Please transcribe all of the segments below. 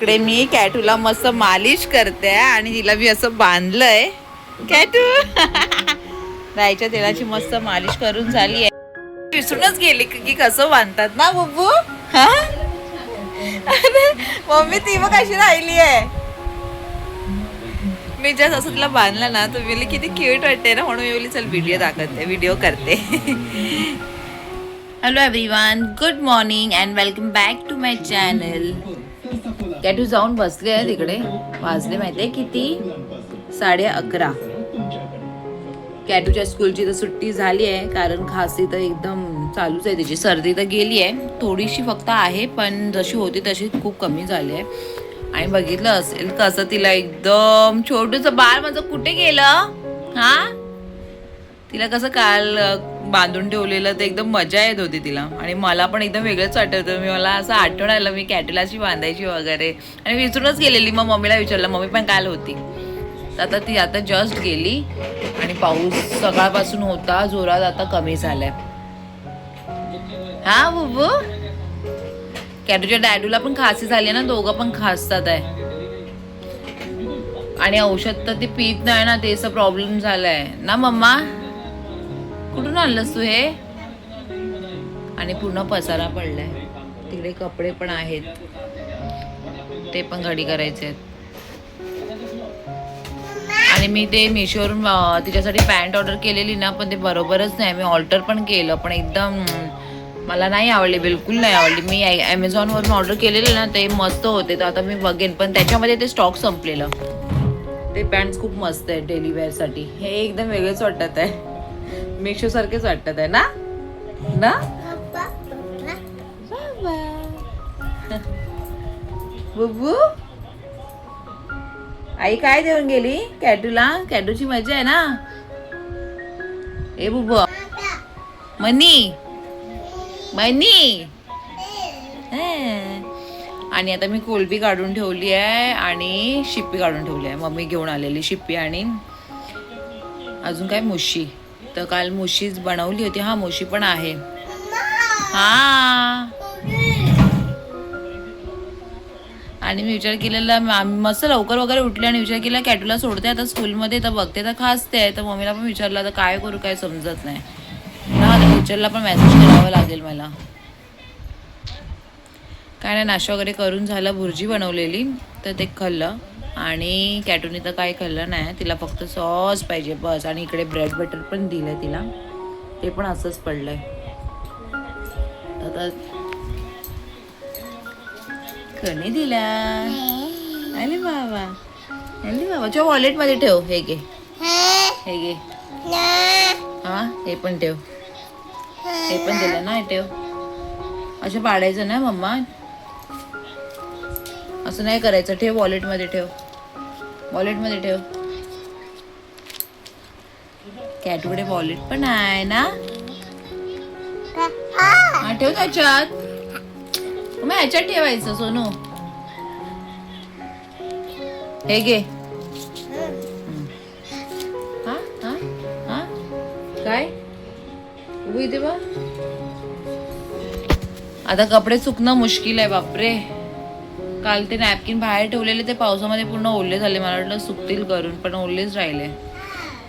इकडे मी कॅटूला मस्त मालिश करते आणि तिला मी असं बांधलंय. कॅटू राईच्या तेलाची मस्त मालिश करून झाली आहे. विसरूनच गेली की कसं बांधतात ना बुब्बू. हा मम्मी ती मग कशी राहिली आहे. मी जस्ट असं तिला बांधलं ना तर मी किती क्यूट वाटते ना, म्हणून मी बोलली चल व्हिडिओ करते. Hello everyone, good morning and welcome back to my channel. Katu जाऊन बसले आहे तिकडे. वाजले माहितीये किती? 11:30. कॅटूच्या स्कूलची तर सुट्टी झाली आहे, कारण खासी तर एकदम चालूच आहे तिची. सर्दी तर गेली आहे, थोडीशी फक्त आहे, पण जशी होती तशी खूप कमी झाली आहे. आणि बघितलं असेल कसं तिला एकदम छोटूचं बाळ माझं कुठे गेलं. हा तिला कसं काल बांधून ठेवलेलं ते एकदम मजा येत होती तिला. आणि मला पण एकदम वेगळंच वाटत होतं. मला असं आठवण आलं मी कॅटूलाची बांधायची वगैरे, आणि विसरूनच गेलेली. मग मम्मीला विचारलं, मम्मी पण काल होती. तर ती आता जस्ट गेली. आणि पाऊस सकाळपासून होता जोरात, आता कमी झालाय. हा बुबू, कॅटूच्या डॅडूला पण खासी झाली ना, दोघं पण खासतात आहे. आणि औषध तर ते पीत नाही ना, ते प्रॉब्लेम झालाय ना. मम्मा कुठून आणलंस तू हे? आणि पूर्ण पसारा पडलाय. तिकडे कपडे पण आहेत, ते पण घडी करायचे आहेत. आणि मी ते मिशोवरून तिच्यासाठी पॅन्ट ऑर्डर केलेली ना, पण ते बरोबरच नाही. मी ऑल्टर पण केलं, पण एकदम मला नाही आवडली, बिलकुल नाही आवडली. मी ॲमेझॉनवरून ऑर्डर केलेले ना, ते मस्त होते. तर आता मी बघेन, पण त्याच्यामध्ये ते स्टॉक संपलेलं. ते पॅन्ट्स खूप मस्त आहे डेली वेअरसाठी. हे एकदम वेगळेच वाटत आहे, मिशो सारखेच वाटत आहे ना. ना बुबू, आई काय देऊन गेली कॅटूला? कॅटूची मजा आहे ना. ए बुबू, मनी मनी. आणि आता मी कोलबी काढून ठेवली आहे आणि शिप्पी काढून ठेवली आहे. मम्मी घेऊन आलेली शिप्पी. आणि अजून काय, मुशी. तर काल मुशीच बनवली होती. हा मुशी पण आहे. हा, आणि मी विचार केलेला, मस्त लवकर वगैरे उठले आणि विचार केला कॅटूला सोडते आता स्कूलमध्ये. तर बघते तर खासते. तर मम्मीला पण विचारलं, तर काय करू काय समजत नाही ना. टीचरला पण मेसेज करावं लागेल मला. काय नाही, नाश्ता वगैरे करून झालं. भुर्जी बनवलेली तर ते खाल्लं. आणि कॅटूने तर काही खाल्लं नाही, तिला फक्त सॉस पाहिजे बस. आणि इकडे ब्रेड बटर पण दिलंय तिला, ते पण असंच पडलंय. आता कोणी दिला? अरे बाबा, अरे बाबाच्या वॉलेटमध्ये ठेव. हे घे, हे घे. हा, हे पण ठेव. हे पण दिलं ना, हे ठेव. असं पाडायचं ना मम्मा, असं नाही करायचं. ठेव वॉलेटमध्ये, ठेव वॉलेटमध्ये ठेव. कॅटूकडे वॉलेट पण आहे ना. हा, ठेव त्याच्यात. मग ह्याच्यात ठेवायचं सोनू. हे घे. हा हा हा, काय इथे बा. आता कपडे सुकणं मुश्किल आहे बापरे. काल ते नॅपकिन बाहेर ठेवलेले, ते पावसामध्ये पूर्ण ओले झाले. मला वाटलं सुकतील करून, पण ओलेच राहिले.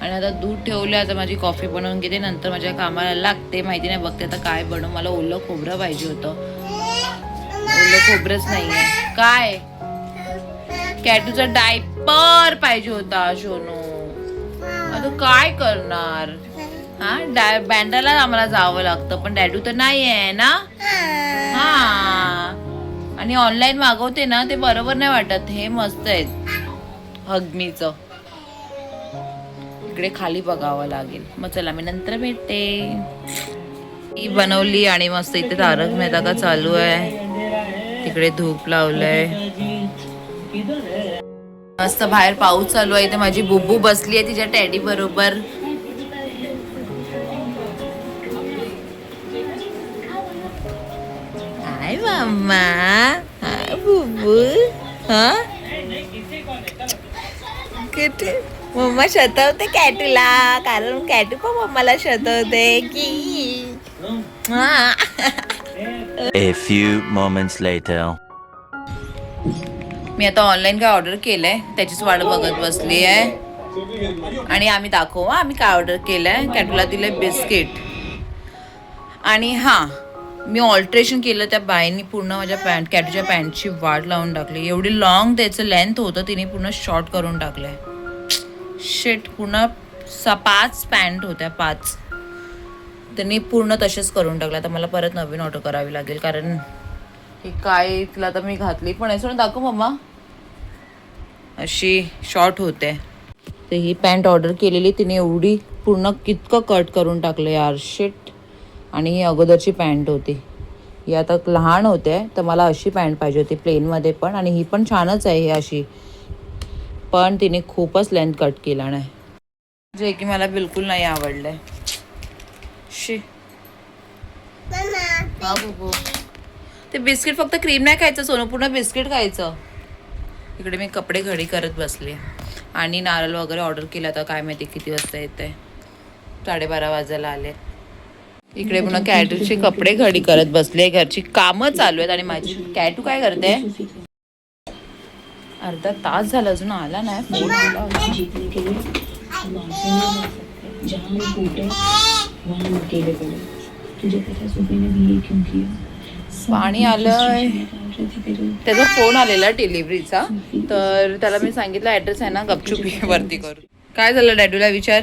आणि आता दूध ठेवले. आता माझी कॉफी बनवून घेते, नंतर माझ्या कामाला लागते. माहिती नाही, बघते आता काय बनवू. मला ओलं खोबरं पाहिजे होतं, ओलं खोबरंच नाहीये. काय, कॅटूचा डायपर पाहिजे होता सोनू. आता काय करणार. हा, बँड्राला आम्हाला जावं लागतं, पण डॅडू तर नाही आहे ना. हा, आणि ऑनलाईन मागवते ना, ते बरोबर नाही वाटत. हे मस्त आहेत हगमीचं. इकडे खाली बघावं लागेल. मग चला, मी नंतर भेटते. ही बनवली आणि मस्त इथे तारक मेहता का चालू आहे. तिकडे धूप लावलंय. मस्त बाहेर पाऊस चालू आहे. इथे माझी बुब्बू बसली आहे तिच्या टॅडी बरोबर. हाय मम्मा, हाय बुब्बू. हा, किती मम्मा शतवते कॅटूला, कारण कॅटू पण मम्माला शतवते की. A few moments later. मी आता ऑनलाईन काय ऑर्डर केलंय त्याचीच वाट बघत बसली आहे. आणि आम्ही दाखवू आम्ही काय ऑर्डर केलंय. कॅटूला दिलंय बिस्किट. आणि हां, मी ऑल्ट्रेशन केलं त्या बाईंनी पूर्ण माझ्या कॅटूच्या पॅन्टची वाट लावून टाकली. एवढी लॉंग त्याचं लेंथ होतं, तिने पूर्ण शॉर्ट करून टाकलंय. शेट, पूर्ण 5 पॅन्ट होत्या, 5 त्यांनी पूर्ण तसेच करून टाकलं. आता मला परत नवीन ऑर्डर करावी लागेल, कारण ही काय तिला आता मी घातली पण आहे. सोडून दाखव मम्मा, अशी शॉर्ट होते. तर ही पॅन्ट ऑर्डर केलेली तिने एवढी पूर्ण कितकं कट करून टाकलं यार, शिट. आणि ही अगोदरची पॅन्ट होती, ही आता लहान होते, तर मला अशी पॅन्ट पाहिजे होती प्लेनमध्ये पण. आणि ही पण छानच आहे ही अशी, पण तिने खूपच लेंथ कट केला नाही, जे की मला बिलकुल नाही आवडलंय. शी. हा बघू, ते बिस्किट फक्त क्रीम नाही खायचं सोनू, पूर्ण बिस्किट खायचं. इकडे मी कपडे घडी करत बसले आणि नारळ वगैरे ऑर्डर केला. तर काय माहिती किती वाजता येते, 12:30 वाजायला आले. इकडे पुन्हा कॅटूचे कपडे घडी करत बसले, घरची कामं चालू आहेत. आणि माझी कॅटू काय करते, अर्धा तास झाला अजून आला नाही. फोन आला पाणी आलंय, त्याचा फोन आलेला डिलिव्हरीचा. तर त्याला मी सांगितलं ॲड्रेस आहे ना, गपचुपी वरती करू. काय झालं डॅडूला विचार.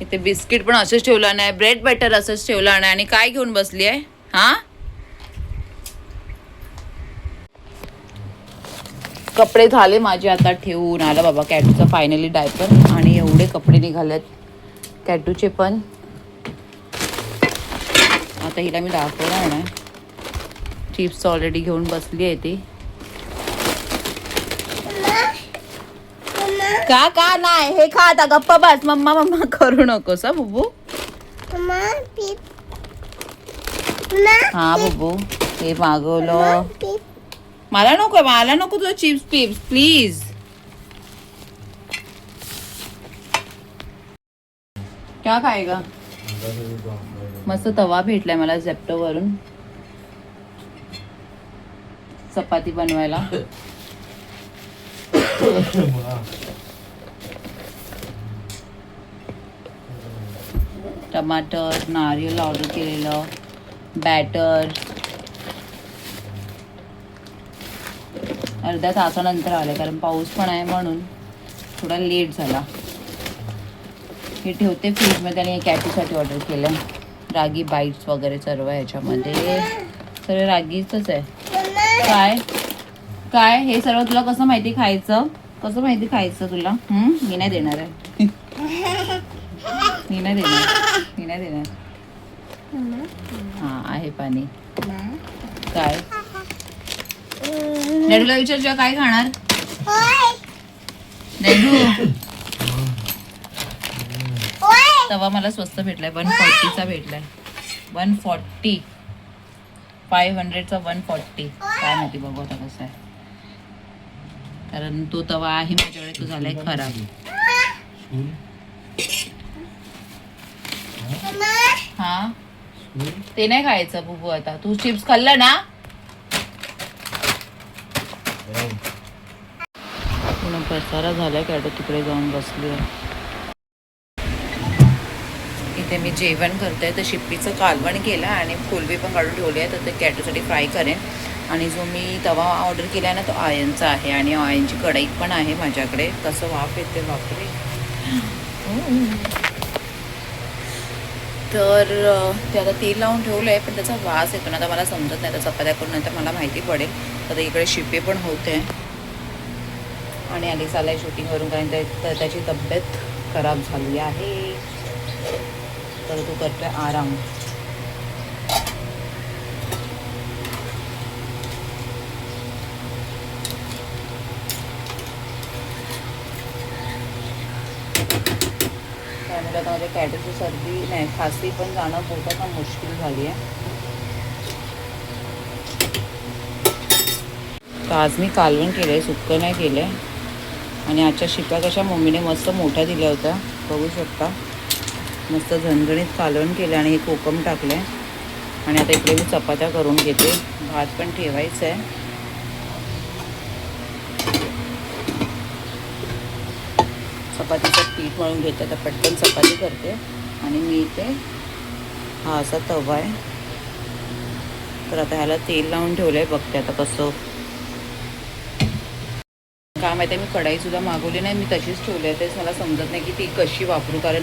इथे बिस्किट पण असंच ठेवला नाही, ब्रेड बटर असंच ठेवला नाही. आणि काय घेऊन बसली आहे हा. कपडे झाले माझे आता ठेवून. आला बाबा कॅटूचा फायनली डायपर. आणि एवढे कपडे निघालेत कॅटूचे पण. आता हिला मी दाखवणार नाही. चिप्स ऑलरेडी घेऊन बसली आहे ती. का नाही हे खा आता, गप्प बस. मम्मा मम्मा करू नकोस बुबू. हा बुबू, हे मागवलं. मला नको तुझं चिप्स पिप्स प्लीज. क्या खाएगा. मस्त तवा भेटलाय मला झेप्टो वरून चपाती बनवायला. टमाटर, नारियल ऑर्डर केलेलं, बॅटर अर्ध्या तासानंतर आलं, कारण पाऊस पण आहे म्हणून थोडा लेट झाला. हे ठेवते फ्रीजमध्ये. आणि कॅटूसाठी ऑर्डर केलं रागी बाईट्स वगैरे सर्व ह्याच्यामध्ये. सर्व रागीचंच आहे. काय काय हे सर्व तुला कसं माहिती खायचं, कसं माहिती खायचं तुला. मी नाही देणार आहे. मी नाही देणार. हा आहे पाणी. काय डॅडूला विचार, जेव्हा काय खाणार डॅडू. तवा मला स्वस्त भेटलाय, 140चा भेटलाय. 140, 500चा 140. काय माहिती, बघू आता कसं आहे. कारण तो तवा आहे माझ्याकडे, तो झालाय खराब. हा ते नाही खायचं बुबू. आता तू चिप्स खाल्ला ना. पूर्ण पसारा झालाय. कॅटू तिकडे जाऊन बसली आहे. इथे मी जेवण करते. तर शिप्पीचं कालवण केलं आणि कोलबी पण काढून ठेवली आहे, तर ते कॅटूसाठी फ्राय करेन. आणि जो मी तवा ऑर्डर केला आहे ना, तो आयनचा आहे. आणि आयनची कढई पण आहे माझ्याकडे. कसं वाफ येते बापरे. तर ते आता तेल लावून ठेवलं आहे, पण त्याचा वास येतो ना. आता मला समजत नाही, तर चपात्या करून नंतर मला माहिती पडेल. तर इकडे शिप्पी पण होते. आणि अलिक्स आलाय शूटिंगवरून, कारण त्याची तब्येत खराब झाली आहे. तर तो करतोय आराम. त्यामुळे आता माझ्या कॅटूची सर्दी नाही, खासी पण जाणं पोटात पण मुश्किल झाली आहे. तर आज मी कालवण केलं आहे, सुक्कं नाही केलं आहे. आणि आजच्या शिप्या कशा मम्मीने मस्त मोठ्या दिल्या होत्या, बघू शकता. मस्त झणझणीत कालवण केलं आणि हे कोकम टाकलं आहे. आणि आता इकडे मी चपात्या करून घेते. भात पण ठेवायचं आहे. चपातीचं पीठ मळून घेते, तर पटकन चपाती करते. आणि मी इथे हा असा तवा आहे, तर आता ह्याला तेल लावून ठेवलं आहे. बघते आता कसं. काय माहिती आहे, मी कढाईसुद्धा मागवली नाही, मी तशीच ठेवली आहे. तेच मला समजत नाही की ती कशी वापरू. कारण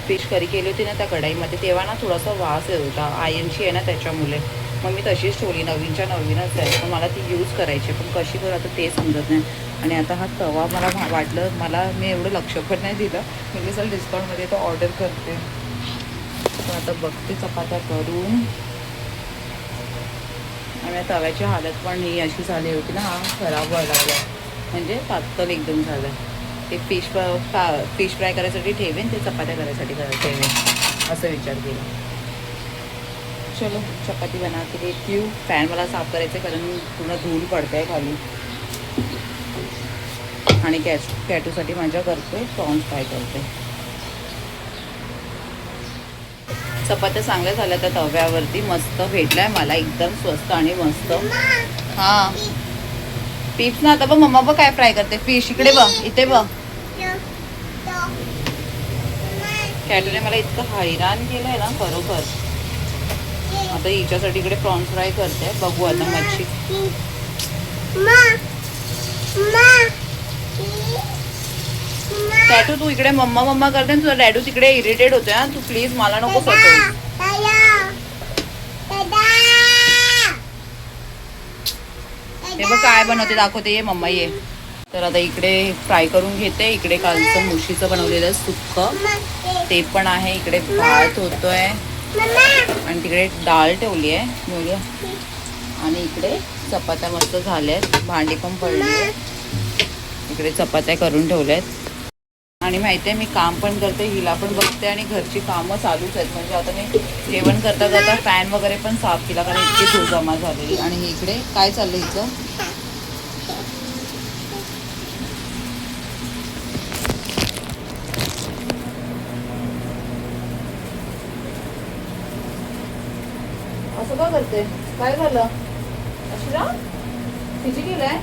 फिश करी केली होती ना त्या कढाईमध्ये, तेव्हा ना थोडासा वास येत होता. आयनची आहे ना त्याच्यामुळे. मग मी तशीच ठेवली, नवीनच्या नवीनच आहे. पण मला ती यूज करायची, पण कशी करू आता ते समजत नाही. आणि आता हा तवा मला वाटलं, मी एवढं लक्ष पण नाही दिलं. म्हणजे चल डिस्काउंटमध्ये तो ऑर्डर करते. तर आता बघते चपात्या करून. आणि तव्याची हालत पण ही अशी झाली होती ना, हा खराब व्हायला लागला. म्हणजे पातळ एकदम झालं. ते फिश फ्राय करायसाठी ठेवेन, ते चपात्या करायसाठी ठेवेन असं विचार केला. चलो चपाती बनाते देती हूँ. पॅन मला साफ करायचं आहे, कारण पूर्ण धूळ पडते आहे खाली. आणि कॅटूसाठी माझ्या करते प्रॉन्स फ्राय करते. चपात्या चांगल्या झाल्या त्या तव्यावरती, मस्त भेटलाय मला, एकदम स्वस्त आणि मस्त. हां पीप्स ना. आता बघ मम्मा बघ काय फ्राय करते फिश. इकडे बघ, इथे बघ. कॅटूने मला इतकं हैराण केलं आहे ना बरोबर. आता हिच्यासाठी इकडे प्रॉन्स फ्राय करते. बघू आता मच्छी. कॅटू तू इकडे मम्मा मम्मा करते, तुझा डॅडू तिकडे इरिटेट होतोय. हा तू प्लीज मला नको सतवू. हे बघ काय बनवते दाखवते, ये मम्मा ये. तर आता इकडे फ्राय करून घेते. इकडे कालचं मुशीचं बनवलेलं सुक्कं ते पण आहे. इकडे भात होतोय आणि तिकडे डाळ ठेवली आहे. आणि इकडे चपात्या मस्त झाल्या आहेत. भांडी पण पडली आहे. इकडे चपात्या करून ठेवल्या आहेत. आणि माहिती आहे मी काम पण करते, हिला पण बघते आणि घरची कामं चालूच आहेत. म्हणजे आता मी जेवण करता करता फॅन वगैरे पण साफ केला, कारण इतकी धूळ जमा झालेली. आणि इकडे काय चाललं हिचं. असं का करते, काय झालं अशिरा. तिची केलंय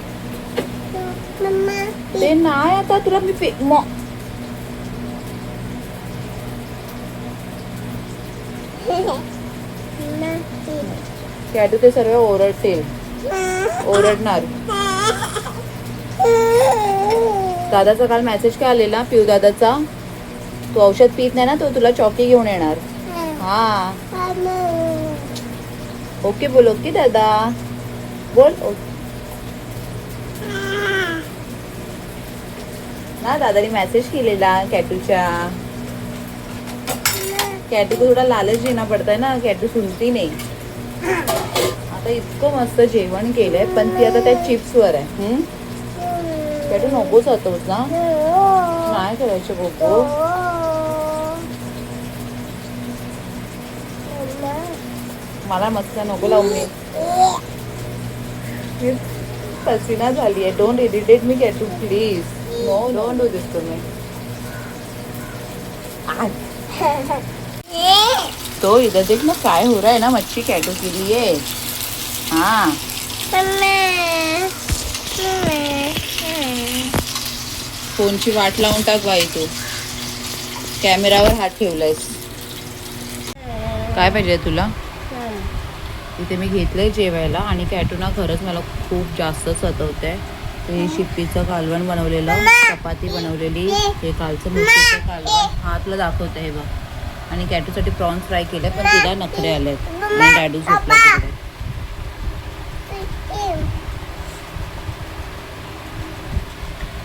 ते नाही. आता तुला मी कॅटू ते सर्व ओरडतील, ओरडणार. दादाचा काल मेसेज काय आलेला पिऊ दादाचा, तू औषध पीत नाही ना, तो तुला चॉकी घेऊन येणार. हा ओके बोल. ओके दादा बोल ना. दादाने मेसेज केलेला कॅटूच्या. कॅटू को थोडा लालच देना पडता है ना, कॅटू सुनती नाही. आता इतकं मस्त जेवण केलंय, पण ती आता त्या चिप्सवर आहे. कॅटू नकोच होतोस ना, नाही करायचं बोको. मला मस्त नको लावू. मी पसीना झाली आहे. Don't irritate me Katu please. No don't do this to me. तो इधर देख ना काय हो रहा है ना, मच्छी कॅटू के लिए. हाँ फोनची वाट लावून टाक बाई तू. कॅमेरावर हात ठेवलायस. काय पाहिजे तुला. इथे मी घेतलंय जेवायला. आणि कॅटूना खरंच मला खूप जास्त सतवते. ते शिप्पीचं कालवण बनवलेलं, चपाती बनवलेली, हे कालचं मुशीचं कालवण. हा तुला दाखवते हे बघ. आणि कॅटूसाठी प्रॉन्स फ्राय केले, पण तिला नखरे आले. आणि डॅडू झोपला तिकडे.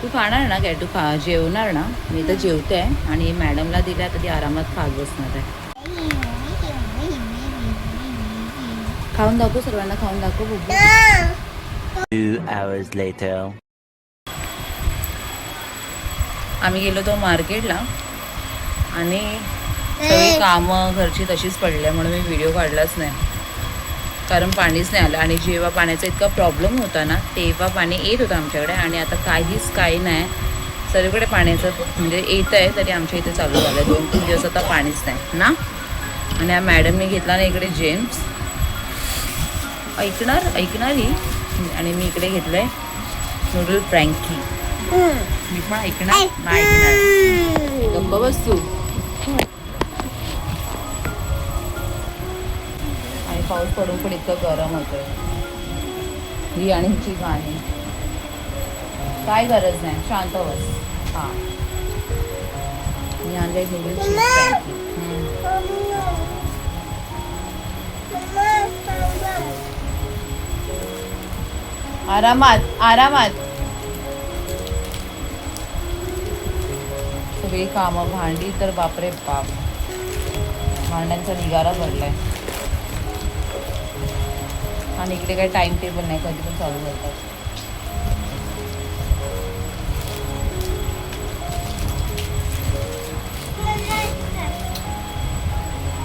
तू खाणार ना कॅटू, जेवणार ना. मी तर जेवते आहे आणि मॅडमला दिल्या, तर ती आरामात खात बसणार आहे. खाऊन दाखव सर्वांना, खाऊन दाखव बुब्बू. 2 hours later. आम्ही गेलो तो मार्केटला आणि सगळी कामं घरची तशीच पडल्या, म्हणून मी व्हिडिओ काढलाच नाही. कारण पाणीच नाही आलं. आणि जेव्हा पाण्याचा इतका प्रॉब्लेम होता ना, तेव्हा पाणी येत होतं आमच्याकडे. आणि आता काही नाही, सगळीकडे पाण्याचं म्हणजे येत आहे. तरी आमच्या इथे चालू झालं 2-3 दिवस आता पाणीच नाही ना. आणि या मॅडमने घेतला ना इकडे जेम्स, ऐकणारी. आणि मी इकडे घेतलंय नूडल फ्रँकी. मी पण ऐकणार नाही ऐकणार. गप्प बस तू. आणि पाऊस पडून पण इतकं गरम होतंय. ही आणि हिची गाणी काय गरज नाही, शांत बस. हा मी आणले नूडल्सची फ्रँकी. आरामात आरामात. सगळी कामं भांडी तर बापरे बाप, भांड्यांचा निगारा भरलाय. आणि इकडे काही टाइम टेबल नाही, कधी पण चालू करतात.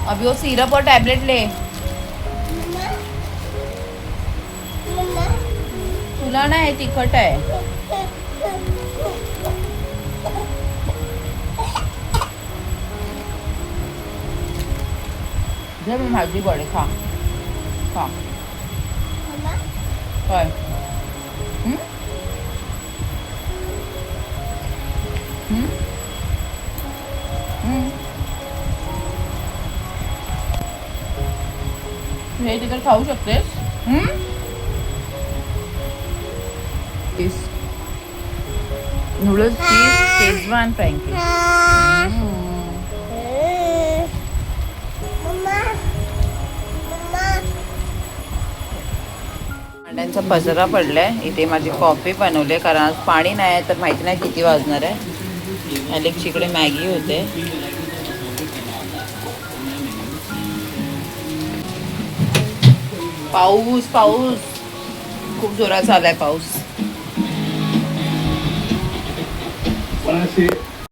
अभी वो सिरप और टैबलेट ले. तुला नाही तिखट आहे. घे मी भाजी बडे खा खा. काय हे तिकडे खाऊ शकतेस. नूडल्स चीज शेजवान फ्रँकी. भांड्यांचा पसरा पडलाय. इथे माझी कॉफी बनवली कारण आज पाणी नाही आहे, तर माहिती नाही किती वाजणार आहे. अलेक्सची इकडे मॅगी होते. पाऊस पाऊस खूप जोरात चालाय पाऊस.